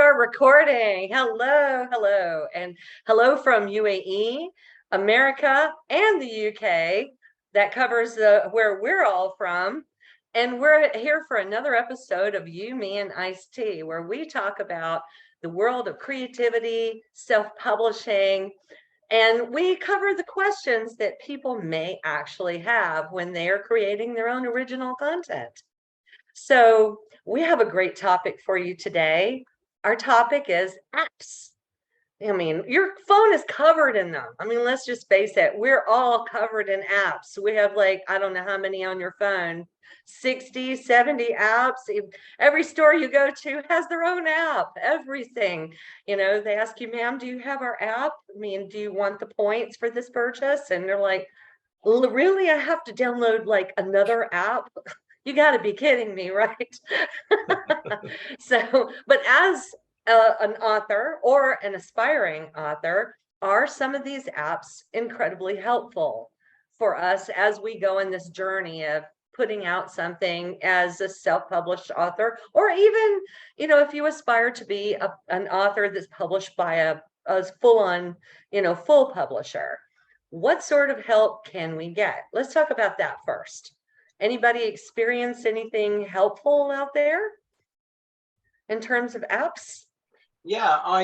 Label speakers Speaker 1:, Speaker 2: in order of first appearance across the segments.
Speaker 1: are recording. Hello, hello, and hello from UAE, America, and the UK. That covers where we're all from. And we're here for another episode of You, Me, and Iced Tea, where we talk about the world of creativity, self-publishing, and we cover the questions that people may actually have when they are creating their own original content. So we have a great topic for you today. Our topic is apps. I mean, your phone is covered in them. I mean, let's just face it, we're all covered in apps. We have like, I don't know how many on your phone, 60, 70 apps. Every store you go to has their own app, everything. They ask you, ma'am, do you have our app? I mean, do you want the points for this purchase? And they're like, really, I have to download like another app? You got to be kidding me, right? But as an author or an aspiring author, are some of these apps incredibly helpful for us as we go in this journey of putting out something as a self-published author, or even, if you aspire to be an author that's published by a full-on, full publisher? What sort of help can we get? Let's talk about that first. Anybody experience anything helpful out there in terms of apps?
Speaker 2: Yeah, I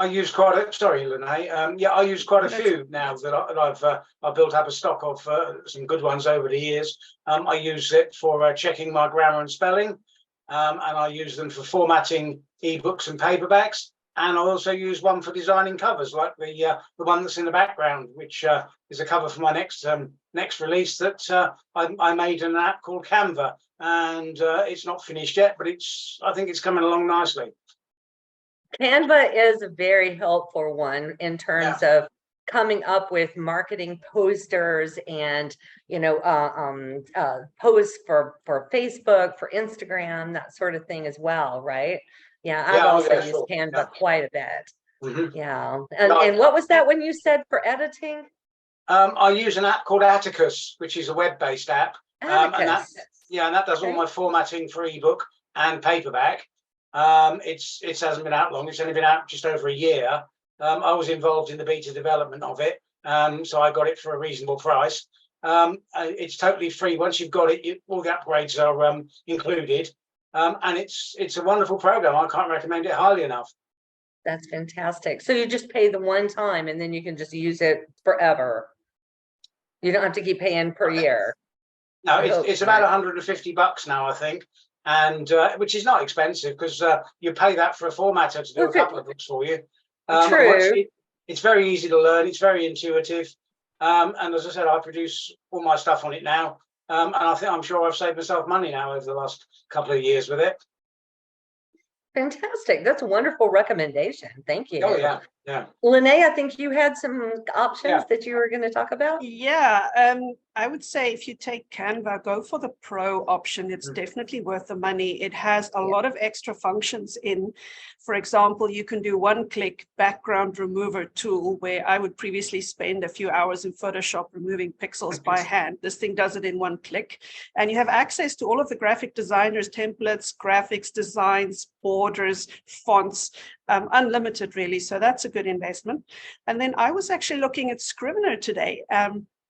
Speaker 2: use quite a, sorry, Lene. I use quite a few now that I've built up a stock of some good ones over the years. I use it for checking my grammar and spelling, and I use them for formatting ebooks and paperbacks. And I also use one for designing covers, like the one that's in the background, which is a cover for my next release that I made in an app called Canva, and it's not finished yet, but I think it's coming along nicely.
Speaker 1: Canva is a very helpful one in terms of coming up with marketing posters and posts for Facebook, for Instagram, that sort of thing as well, right? Yeah, I've also used Canva quite a bit. Mm-hmm. Yeah. And what was that when you said for editing?
Speaker 2: I use an app called Atticus, which is a web-based app. And that does all my formatting for ebook and paperback. It hasn't been out long. It's only been out just over a year. I was involved in the beta development of it, so I got it for a reasonable price. It's totally free. Once you've got it, all the upgrades are included. And it's a wonderful program. I can't recommend it highly enough.
Speaker 1: That's fantastic. So you just pay the one time and then you can just use it forever. You don't have to keep paying per year.
Speaker 2: No, it's about $150 now, I think, and which is not expensive because you pay that for a formatter to do a couple of books for you.
Speaker 1: True.
Speaker 2: It's very easy to learn. It's very intuitive. And as I said, I produce all my stuff on it now. And I'm sure I've saved myself money now over the last couple of years with it.
Speaker 1: Fantastic. That's a wonderful recommendation. Thank you.
Speaker 2: Oh, yeah. Yeah.
Speaker 1: Lene, I think you had some options that you were going to talk about.
Speaker 3: Yeah. I would say if you take Canva, go for the Pro option. It's definitely worth the money. It has a lot of extra functions in. For example, you can do one-click background remover tool, where I would previously spend a few hours in Photoshop removing pixels by hand. This thing does it in one click. And you have access to all of the graphic designers, templates, graphics, designs, borders, fonts, unlimited really. So that's a good investment. And then I was actually looking at Scrivener today.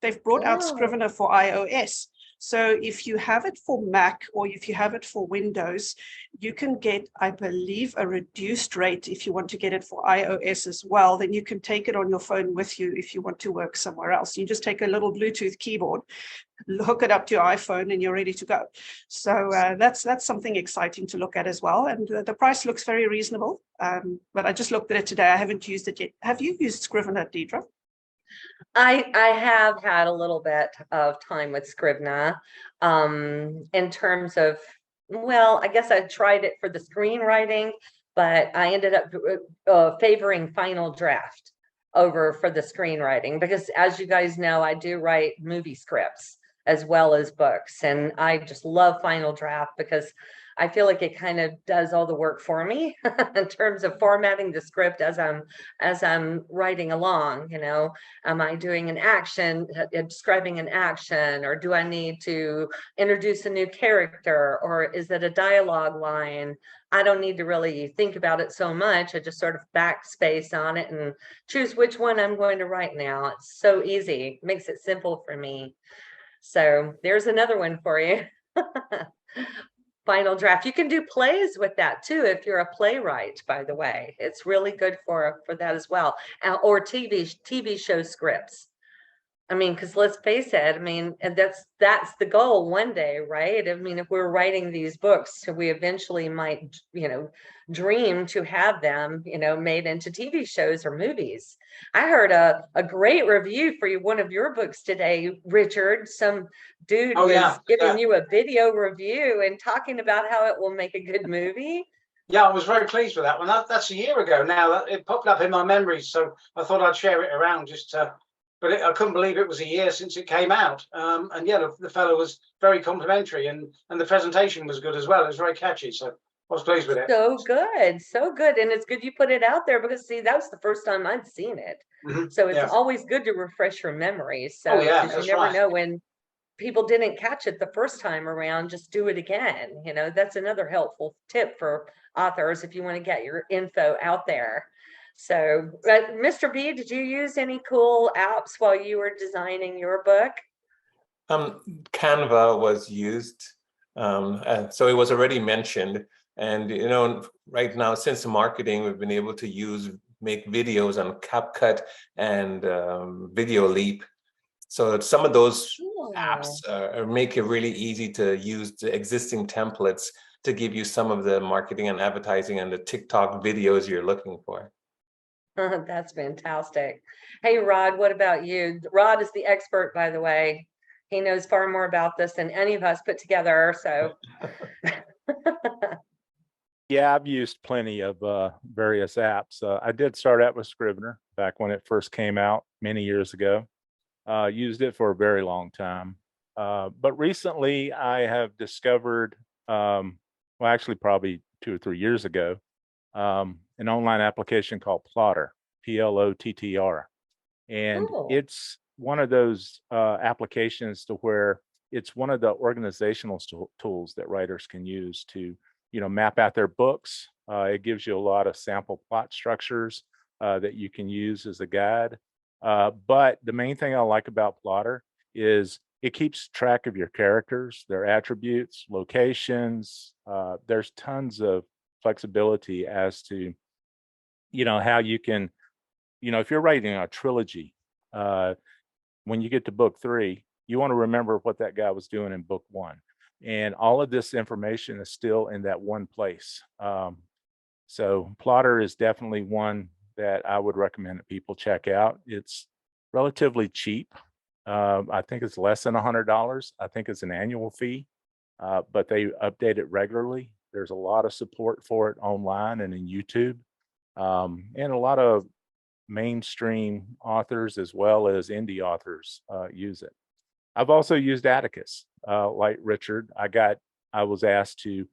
Speaker 3: They've brought out Scrivener for iOS. So if you have it for Mac or if you have it for Windows, you can get, I believe, a reduced rate if you want to get it for iOS as well. Then you can take it on your phone with you if you want to work somewhere else. You just take a little Bluetooth keyboard, hook it up to your iPhone, and you're ready to go. So that's something exciting to look at as well. And the price looks very reasonable. But I just looked at it today. I haven't used it yet. Have you used Scrivener, Deidre?
Speaker 1: I have had a little bit of time with Scrivener in terms of, well, I guess I tried it for the screenwriting, but I ended up favoring Final Draft over for the screenwriting because, as you guys know, I do write movie scripts as well as books, and I just love Final Draft because I feel like it kind of does all the work for me in terms of formatting the script as I'm writing along, you know. Am I doing an action, describing an action, or do I need to introduce a new character, or is it a dialogue line? I don't need to really think about it so much. I just sort of backspace on it and choose which one I'm going to write now. It's so easy, makes it simple for me. So there's another one for you. Final draft. You can do plays with that too if you're a playwright, by the way. It's really good for that as well. Or TV show scripts. I mean, because let's face it, I mean, and that's the goal one day, right? I mean, if we're writing these books, we eventually might, you know, dream to have them, you know, made into TV shows or movies. I heard a great review for one of your books today, Richard. Some dude
Speaker 2: Oh
Speaker 1: was
Speaker 2: yeah,
Speaker 1: giving you a video review and talking about how it will make a good movie.
Speaker 2: yeah. I was very pleased with that one. That's a year ago now. That it popped up in my memories, so I thought I'd share it around just to. But I couldn't believe it was a year since it came out. And yeah, the fellow was very complimentary, and the presentation was good as well. It was very catchy, so I was pleased with it.
Speaker 1: So good, so good. And it's good you put it out there because see, that was the first time I'd seen it. So it's
Speaker 2: Yeah.
Speaker 1: always good to refresh your memory. So
Speaker 2: Oh yeah,
Speaker 1: because you
Speaker 2: that's
Speaker 1: never
Speaker 2: right.
Speaker 1: know when people didn't catch it the first time around, just do it again. You know, that's another helpful tip for authors if you want to get your info out there. So, Mr. B, did you use any cool apps while you were designing your book?
Speaker 4: Canva was used, so it was already mentioned. And you know, right now, since marketing, we've been able to make videos on CapCut and Video Leap. So some of those apps make it really easy to use the existing templates to give you some of the marketing and advertising and the TikTok videos you're looking for.
Speaker 1: That's fantastic. Hey, Rod, what about you? Rod is the expert, by the way. He knows far more about this than any of us put together. So,
Speaker 5: yeah, I've used plenty of various apps. I did start out with Scrivener back when it first came out many years ago. Used it for a very long time. But recently I have discovered, well, actually probably 2 or 3 years ago, an online application called Plottr, Plottr. And
Speaker 1: cool.
Speaker 5: it's one of those applications to where it's one of the organizational tools that writers can use to, you know, map out their books. It gives you a lot of sample plot structures that you can use as a guide. But the main thing I like about Plottr is it keeps track of your characters, their attributes, locations. There's tons of flexibility as to, you know, how you can, you know, if you're writing a trilogy, when you get to book 3, you want to remember what that guy was doing in book 1. And all of this information is still in that one place. So Plottr is definitely one that I would recommend that people check out. It's relatively cheap. I think it's less than $100. I think it's an annual fee, but they update it regularly. There's a lot of support for it online and in YouTube, and a lot of mainstream authors as well as indie authors use it. I've also used Atticus, like Richard. I was asked to, you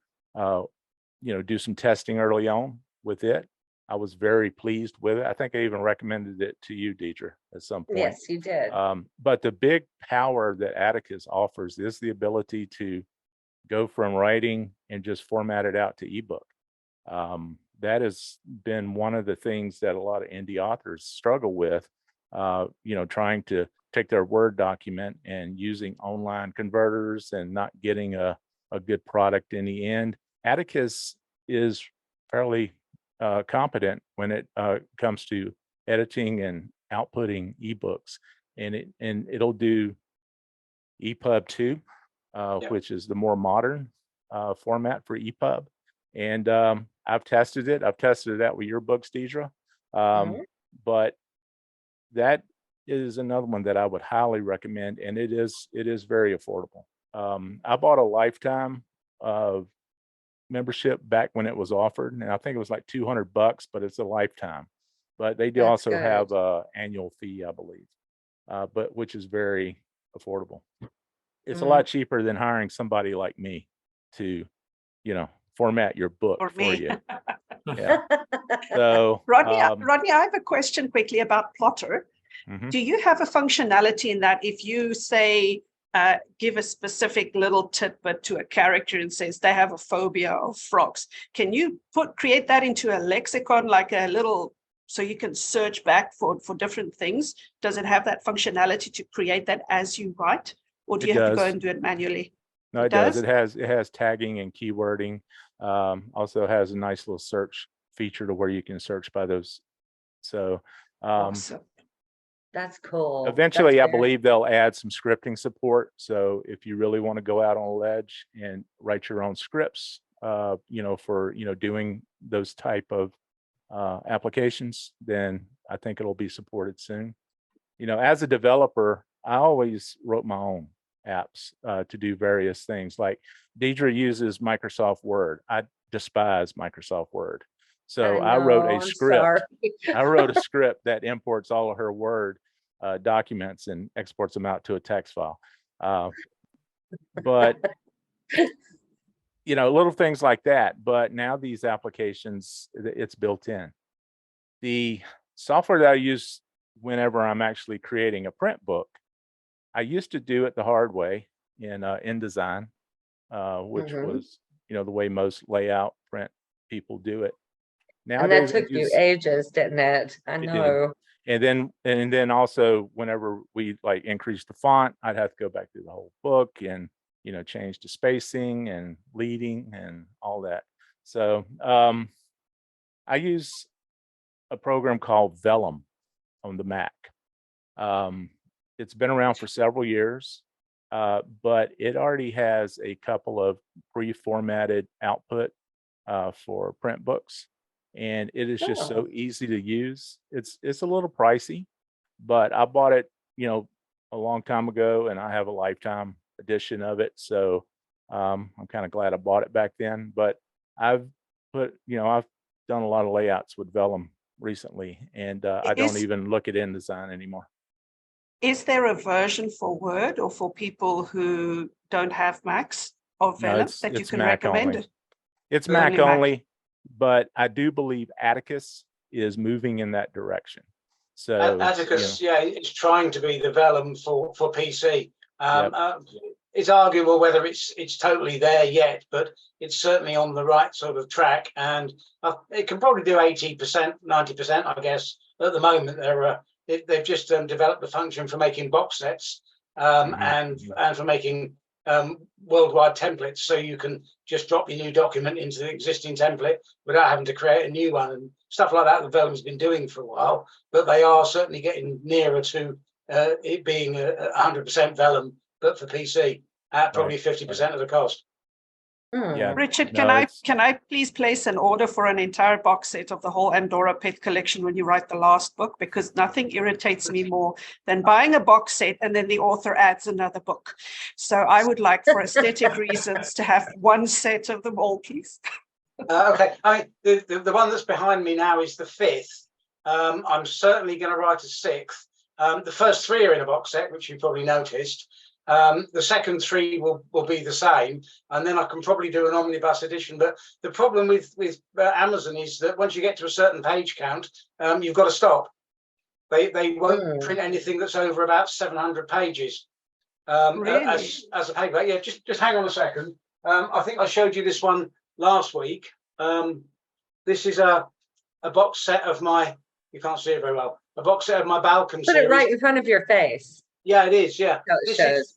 Speaker 5: know, do some testing early on with it. I was very pleased with it. I think I even recommended it to you, Deidre, at some point.
Speaker 1: Yes, you did.
Speaker 5: But the big power that Atticus offers is the ability to go from writing and just format it out to ebook. That has been one of the things that a lot of indie authors struggle with, you know, trying to take their Word document and using online converters and not getting a good product in the end. Atticus is fairly competent when it comes to editing and outputting ebooks, and it'll do EPUB 2, which is the more modern format for EPUB. And I've tested it. I've tested it out with your books, Deidre. But that is another one that I would highly recommend, and it is very affordable. I bought a lifetime of membership back when it was offered, and I think it was like $200, but it's a lifetime. But they do
Speaker 1: That's
Speaker 5: also
Speaker 1: good.
Speaker 5: have a annual fee, I believe, but which is very affordable. It's a lot cheaper than hiring somebody like me to format your book
Speaker 3: For
Speaker 5: for
Speaker 3: me.
Speaker 5: you. Yeah. So,
Speaker 3: Rodney, Rodney, I have a question quickly about Plotter.
Speaker 5: mhm.
Speaker 3: Do you have a functionality in that if you say, give a specific little tidbit to a character and says they have a phobia of frogs, can you create that into a lexicon, like a little, so you can search back for different things? Does it have that functionality to create that as you write, or do
Speaker 5: It
Speaker 3: you have to go
Speaker 5: does.
Speaker 3: and do it manually?
Speaker 5: No, it does. It has tagging and keywording. Also has a nice little search feature to where you can search by those. So
Speaker 3: Awesome.
Speaker 1: That's cool.
Speaker 5: eventually,
Speaker 1: That's
Speaker 5: I believe they'll add some scripting support. So if you really want to go out on a ledge and write your own scripts, for doing those type of applications, then I think it'll be supported soon. As a developer, I always wrote my own apps to do various things. Like Deidre uses Microsoft Word. I despise Microsoft Word. So I wrote a script. I wrote a script that imports all of her Word documents and exports them out to a text file. But little things like that. But now these applications, it's built in. The software that I use whenever I'm actually creating a print book, I used to do it the hard way in InDesign, which was, the way most layout print people do it. Nowadays,
Speaker 1: and that took you ages, didn't it? I know.
Speaker 5: And then also whenever we like increase the font, I'd have to go back through the whole book and, change the spacing and leading and all that. So I use a program called Vellum on the Mac. It's been around for several years, but it already has a couple of pre-formatted output for print books. And it is just so easy to use. It's a little pricey, but I bought it, a long time ago, and I have a lifetime edition of it. So I'm kind of glad I bought it back then. But I've done a lot of layouts with Vellum recently, and I don't even look at InDesign anymore.
Speaker 3: Is there a version for Word or for people who don't have Macs of Vellum that you can recommend?
Speaker 5: It's Mac only. But I do believe Atticus is moving in that direction. So
Speaker 2: Atticus, it's trying to be the Vellum for PC. It's arguable whether it's totally there yet, but it's certainly on the right sort of track, and it can probably do 80%, 90%, I guess. At the moment, they've just developed the function for making box sets and for making worldwide templates, so you can just drop your new document into the existing template without having to create a new one, and stuff like that. The Vellum's been doing for a while, but they are certainly getting nearer to it being 100% Vellum, but for PC at probably 50% of the cost.
Speaker 5: Yeah.
Speaker 3: Richard, can I please place an order for an entire box set of the whole Andorra Pet collection when you write the last book? Because nothing irritates me more than buying a box set and then the author adds another book. So I would like, for aesthetic reasons, to have one set of them all, please.
Speaker 2: Okay, I mean, the one that's behind me now is the 5th. I'm certainly going to write a 6th. The first 3 are in a box set, which you probably noticed. The second 3 will be the same, and then I can probably do an omnibus edition. But the problem with Amazon is that once you get to a certain page count, you've got to stop. They won't print anything that's over about 700 pages
Speaker 3: Really?
Speaker 2: as a paperback. Yeah, just hang on a second. I think I showed you this one last week. This is a box set of my, you can't see it very well, a box set of my Balkan
Speaker 1: Put
Speaker 2: series.
Speaker 1: it right in front of your face.
Speaker 2: Yeah, it is. Yeah,
Speaker 1: This
Speaker 2: is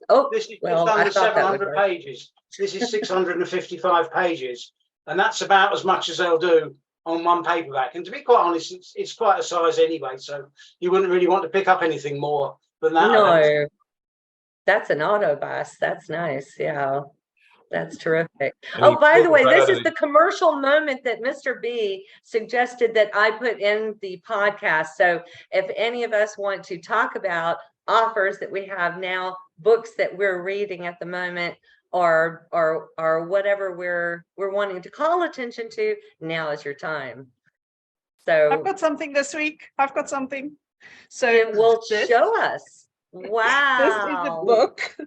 Speaker 1: well,
Speaker 2: under
Speaker 1: I thought that would
Speaker 2: 700
Speaker 1: work.
Speaker 2: pages. This is 655 pages, and that's about as much as they'll do on one paperback. And to be quite honest, it's quite a size anyway, so you wouldn't really want to pick up anything more than that.
Speaker 1: No, that's an autobus. That's nice. Yeah. That's terrific. Oh, by the way, this is the commercial moment that Mr. B suggested that I put in the podcast. So if any of us want to talk about offers that we have now, books that we're reading at the moment, or whatever we're wanting to call attention to, now is your time. So
Speaker 3: I've got something this week. I've got something. So
Speaker 1: it will show us. Wow.
Speaker 3: This is a book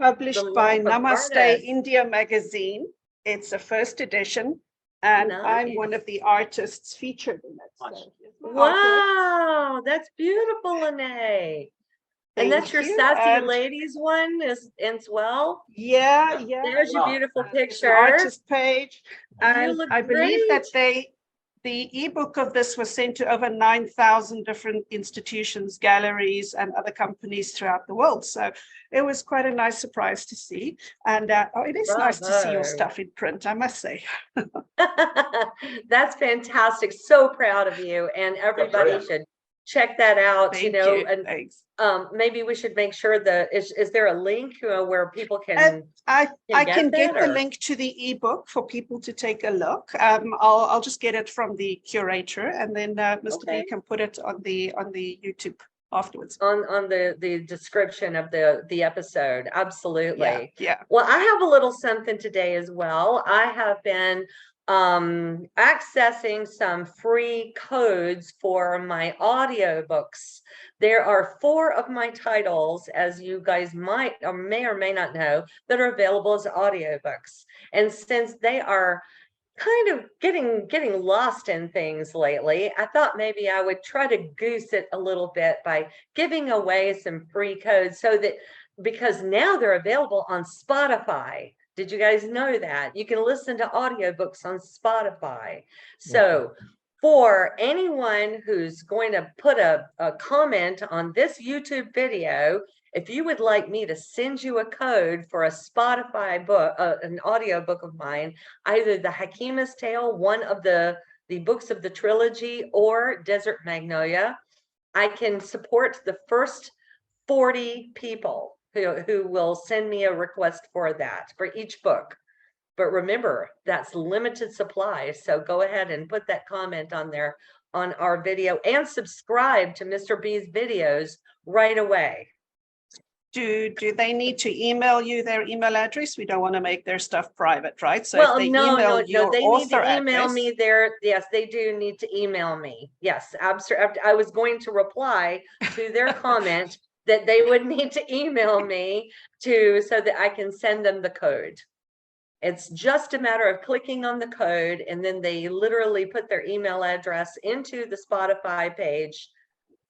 Speaker 3: published by Namaste India magazine. It's a first edition, and I'm one
Speaker 1: Nice.
Speaker 3: of the artists featured in it.
Speaker 2: Nice.
Speaker 3: So here's my artwork.
Speaker 1: Wow, that's beautiful, Lene. And that's
Speaker 3: Thank
Speaker 1: your
Speaker 3: you.
Speaker 1: Sassy
Speaker 3: And
Speaker 1: Ladies one as well.
Speaker 3: yeah, yeah.
Speaker 1: There's your
Speaker 2: Wow.
Speaker 1: beautiful
Speaker 3: There's an
Speaker 1: picture.
Speaker 3: artist page.
Speaker 1: You
Speaker 3: And
Speaker 1: look
Speaker 3: I believe that
Speaker 1: great.
Speaker 3: the ebook of this was sent to over 9,000 different institutions, galleries, and other companies throughout the world. So it was quite a nice surprise to see. And it is nice to see your
Speaker 1: Bravo.
Speaker 3: stuff in print, I must say.
Speaker 1: That's fantastic. So proud of you. And everybody
Speaker 2: brilliant.
Speaker 1: should check that out,
Speaker 3: Thank
Speaker 1: you know,
Speaker 3: you.
Speaker 1: and
Speaker 3: Thanks.
Speaker 1: maybe we should make sure that is there a link where people can
Speaker 3: I can get the
Speaker 1: or-
Speaker 3: link to the ebook for people to take a look. I'll just get it from the curator, and then Mr.
Speaker 1: Okay.
Speaker 3: B can put it on the YouTube afterwards.
Speaker 1: on the description of the episode? Absolutely.
Speaker 3: Yeah.
Speaker 1: Well, I have a little something today as well. I have been accessing some free codes for my audiobooks. There are 4 of my titles, as you guys might or may not know, that are available as audiobooks. And since they are kind of getting lost in things lately, I thought maybe I would try to goose it a little bit by giving away some free codes, so that, because now they're available on Spotify. Did you guys know that you can listen to audiobooks on Spotify? So for anyone who's going to put a comment on this YouTube video, if you would like me to send you a code for a Spotify book, an audiobook of mine, either the Hakima's Tale, one of the books of the trilogy, or Desert Magnolia, I can support the first 40 people who will send me a request for that for each book. But remember, that's limited supply. So go ahead and put that comment on there on our video, and subscribe to Mr. B's videos right away.
Speaker 3: Do they need to email you their email address? We don't want to make their stuff private, right? So
Speaker 1: Well,
Speaker 3: if they
Speaker 1: no,
Speaker 3: email
Speaker 1: they
Speaker 3: your
Speaker 1: need
Speaker 3: author
Speaker 1: to email
Speaker 3: address,
Speaker 1: me their, yes, they do need to email me. Yes, absolutely. I was going to reply to their comment that they would need to email me so that I can send them the code. It's just a matter of clicking on the code, and then they literally put their email address into the Spotify page.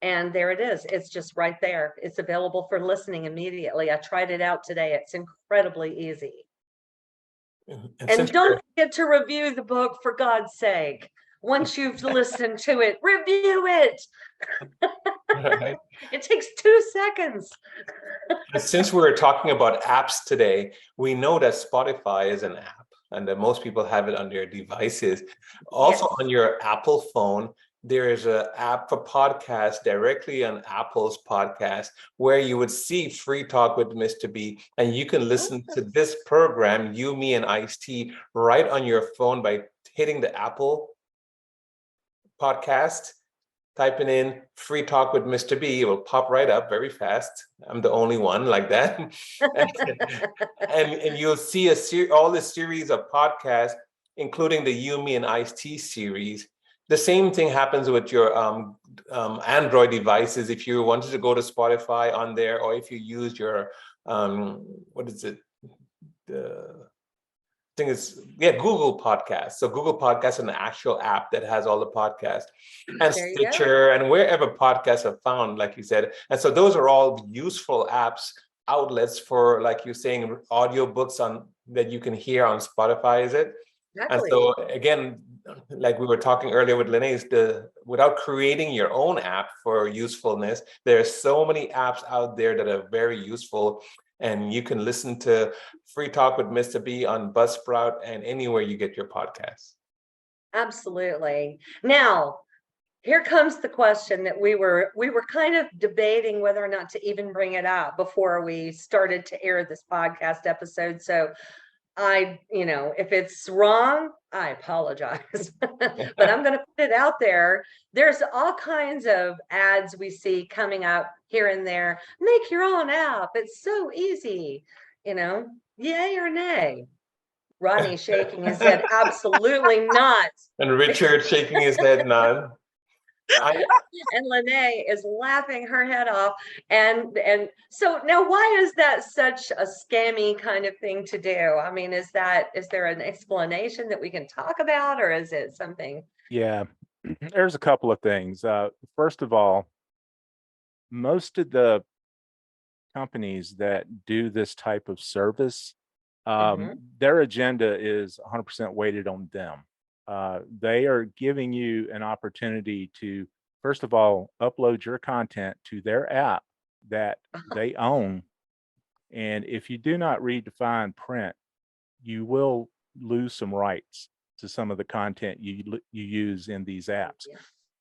Speaker 1: And there it is. It's just right there. It's available for listening immediately. I tried it out today. It's incredibly easy. And
Speaker 4: since
Speaker 1: don't forget to review the book, for God's sake. Once you've listened to it, review it.
Speaker 4: right.
Speaker 1: It takes 2 seconds.
Speaker 4: Since we're talking about apps today, we know that Spotify is an app and that most people have it on their devices. Also
Speaker 1: Yes.
Speaker 4: on your Apple phone, there is an app for podcasts directly on Apple's podcast where you would see Free Talk with Mr. B, and you can listen to this program, You, Me, and Ice-T, right on your phone by hitting the Apple podcast, typing in Free Talk with Mr. B. It will pop right up very fast. I'm the only one like that. and you'll see all the series of podcasts, including the You, Me, and Ice-T series. The same thing happens with your Android devices. If you wanted to go to Spotify on there, or if you use your, what is it? Google Podcasts. So Google Podcasts is an actual app that has all the podcasts, and
Speaker 1: There you
Speaker 4: Stitcher, and wherever podcasts are found, like you said. And so those are all useful outlets for, like you're saying, audiobooks that you can hear on Spotify, is it?
Speaker 1: Exactly.
Speaker 4: And so again, like we were talking earlier with Lene, without creating your own app for usefulness, there are so many apps out there that are very useful. And you can listen to Free Talk with Mr. B on Buzzsprout and anywhere you get your podcasts.
Speaker 1: Absolutely. Now, here comes the question that we were kind of debating whether or not to even bring it up before we started to air this podcast episode. So if it's wrong, I apologize, but I'm going to put it out there. There's all kinds of ads we see coming up here and there. Make your own app. It's so easy, yay or nay? Rodney shaking his head, absolutely not.
Speaker 4: And Richard shaking his head, none.
Speaker 1: And Lene is laughing her head off. And so now, why is that such a scammy kind of thing to do? I mean, is there an explanation that we can talk about, or is it something?
Speaker 5: Yeah, there's a couple of things. First of all, most of the companies that do this type of service, their agenda is 100% weighted on them. They are giving you an opportunity to, first of all, upload your content to their app that they own. And if you do not redefine print, you will lose some rights to some of the content you use in these apps.
Speaker 1: Yeah.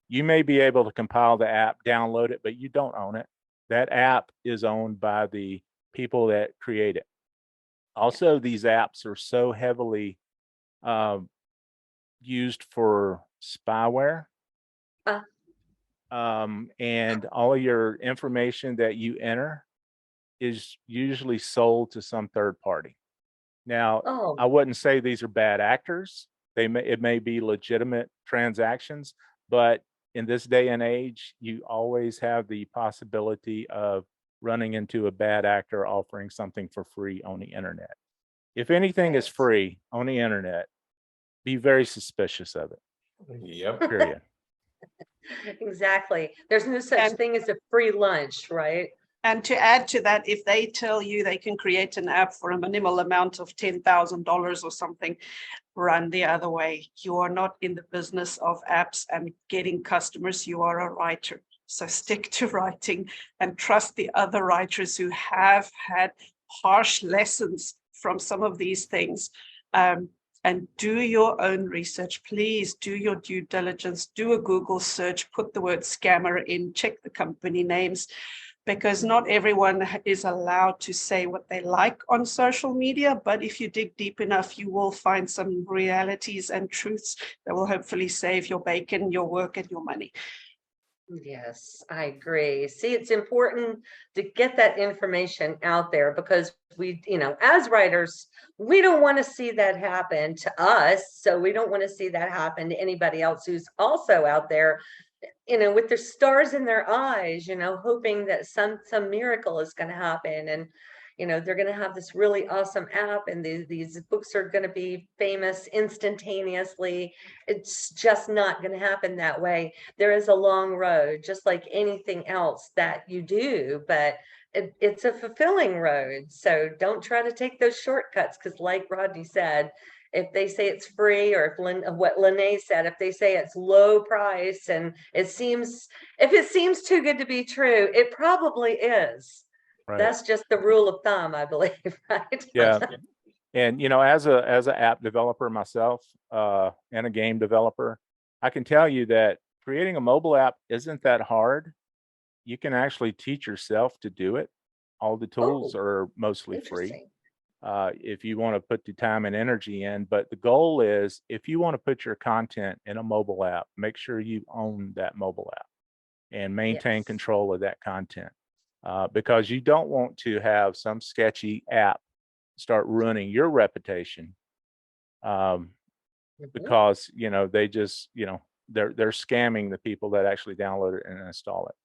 Speaker 5: You may be able to compile the app, download it, but you don't own it. That app is owned by the people that create it. Also, these apps are so heavily used for spyware. And all your information that you enter is usually sold to some third party. Now,
Speaker 1: Oh,
Speaker 5: I wouldn't say these are bad actors. It may be legitimate transactions, but in this day and age, you always have the possibility of running into a bad actor offering something for free on the internet. If anything is
Speaker 1: Yes.
Speaker 5: free on the internet, be very suspicious of it,
Speaker 4: Yep.
Speaker 5: period.
Speaker 1: exactly. There's no such
Speaker 3: And-
Speaker 1: thing as a free lunch, right?
Speaker 3: And to add to that, if they tell you they can create an app for a minimal amount of $10,000 or something, run the other way. You are not in the business of apps and getting customers. You are a writer. So stick to writing and trust the other writers who have had harsh lessons from some of these things. And do your own research. Please do your due diligence, do a Google search, put the word scammer in, check the company names, because not everyone is allowed to say what they like on social media. But if you dig deep enough, you will find some realities and truths that will hopefully save your bacon, your work, and your money.
Speaker 1: Yes, I agree. See, it's important to get that information out there because we, as writers, we don't want to see that happen to us. So we don't want to see that happen to anybody else who's also out there, with their stars in their eyes, hoping that some miracle is going to happen. And, they're going to have this really awesome app and these books are going to be famous instantaneously. It's just not going to happen that way. There is a long road, just like anything else that you do, but it's a fulfilling road. So don't try to take those shortcuts because, like Rodney said, if they say it's free, or if what Lene said, if they say it's low price and if it seems too good to be true, it probably is.
Speaker 5: Right.
Speaker 1: That's just the rule of thumb, I believe, right?
Speaker 5: Yeah. And as an app developer myself, and a game developer, I can tell you that creating a mobile app isn't that hard. You can actually teach yourself to do it. All the tools are mostly free. If you want to put the time and energy in, but the goal is, if you want to put your content in a mobile app, make sure you own that mobile app and maintain control of that content. Because you don't want to have some sketchy app start ruining your reputation, because they just they're scamming the people that actually download it and install it.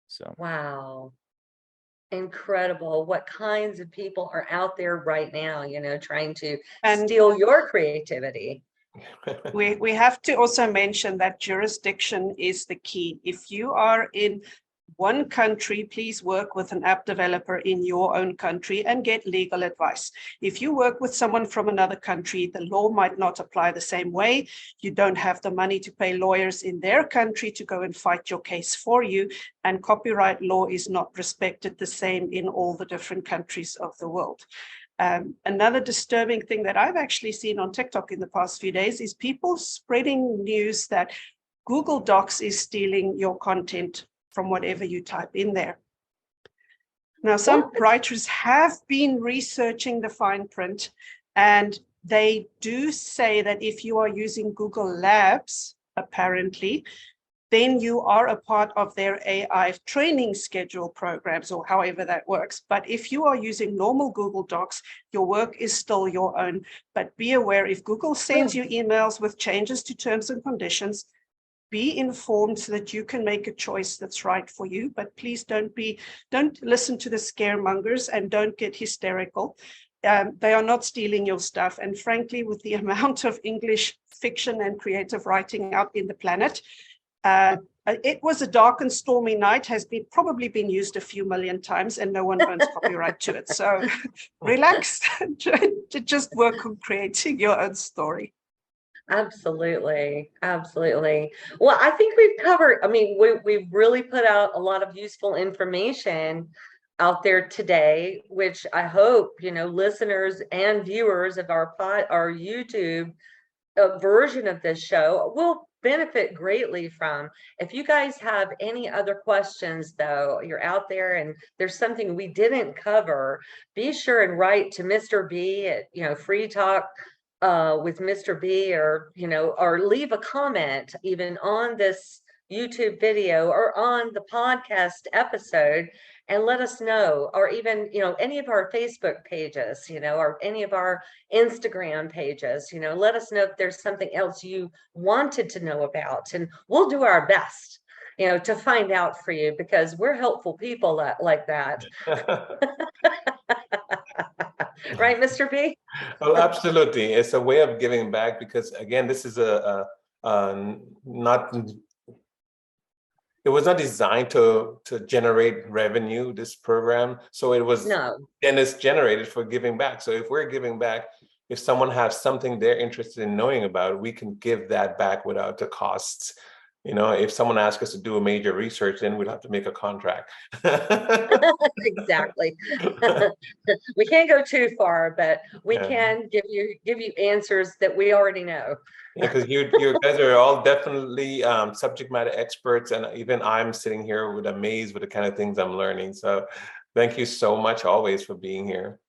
Speaker 5: So
Speaker 1: wow, incredible! What kinds of people are out there right now, trying to steal your creativity?
Speaker 3: We have to also mention that jurisdiction is the key. If you are in one country, please work with an app developer in your own country and get legal advice. If you work with someone from another country, the law might not apply the same way. You don't have the money to pay lawyers in their country to go and fight your case for you. And copyright law is not respected the same in all the different countries of the world. Another disturbing thing that I've actually seen on TikTok in the past few days is people spreading news that Google Docs is stealing your content from whatever you type in there. Now, some writers have been researching the fine print, and they do say that if you are using Google Labs, apparently, then you are a part of their AI training schedule programs, or however that works. But if you are using normal Google Docs, your work is still your own. But be aware, if Google sends you emails with changes to terms and conditions, be informed so that you can make a choice that's right for you. But please don't listen to the scaremongers and don't get hysterical. They are not stealing your stuff. And frankly, with the amount of English fiction and creative writing out in the planet, it was a dark and stormy night has probably been used a few million times, and no one owns copyright to it. So relax, just work on creating your own story.
Speaker 1: Absolutely. Absolutely. Well, I think we've covered, I mean, we've really put out a lot of useful information out there today, which I hope, listeners and viewers of our YouTube version of this show will benefit greatly from. If you guys have any other questions, though, you're out there and there's something we didn't cover, be sure and write to Mr. B at, Free Talk with Mr. B, or leave a comment even on this YouTube video or on the podcast episode, and let us know, or even any of our Facebook pages, or any of our Instagram pages, let us know if there's something else you wanted to know about, and we'll do our best to find out for you, because we're helpful people like that. Right, Mr. B?
Speaker 4: Well, absolutely. It's a way of giving back, because again, this is it was not designed to generate revenue, this program. So it was, and it's generated for giving back. So if we're giving back, if someone has something they're interested in knowing about, we can give that back without the costs. If someone asks us to do a major research, then we'd have to make a contract.
Speaker 1: Exactly. We can't go too far, but we can give you answers that we already know.
Speaker 4: Yeah, because you guys are all definitely subject matter experts, and even I'm sitting here amazed with the kind of things I'm learning. So thank you so much always for being here.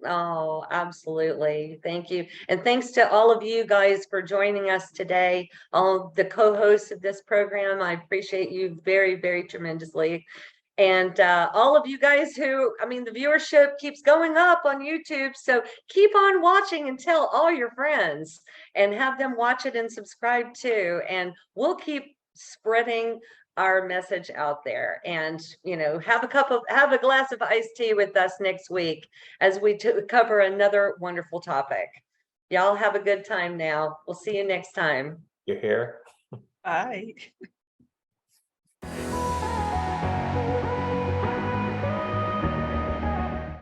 Speaker 1: Oh, absolutely. Thank you. And thanks to all of you guys for joining us today. All the co-hosts of this program, I appreciate you very, very tremendously. And all of you guys the viewership keeps going up on YouTube. So keep on watching and tell all your friends and have them watch it and subscribe too. And we'll keep spreading our message out there, and have a glass of iced tea with us next week as we cover another wonderful topic. Y'all have a good time now. We'll see you next time.
Speaker 4: You're here.
Speaker 3: Bye.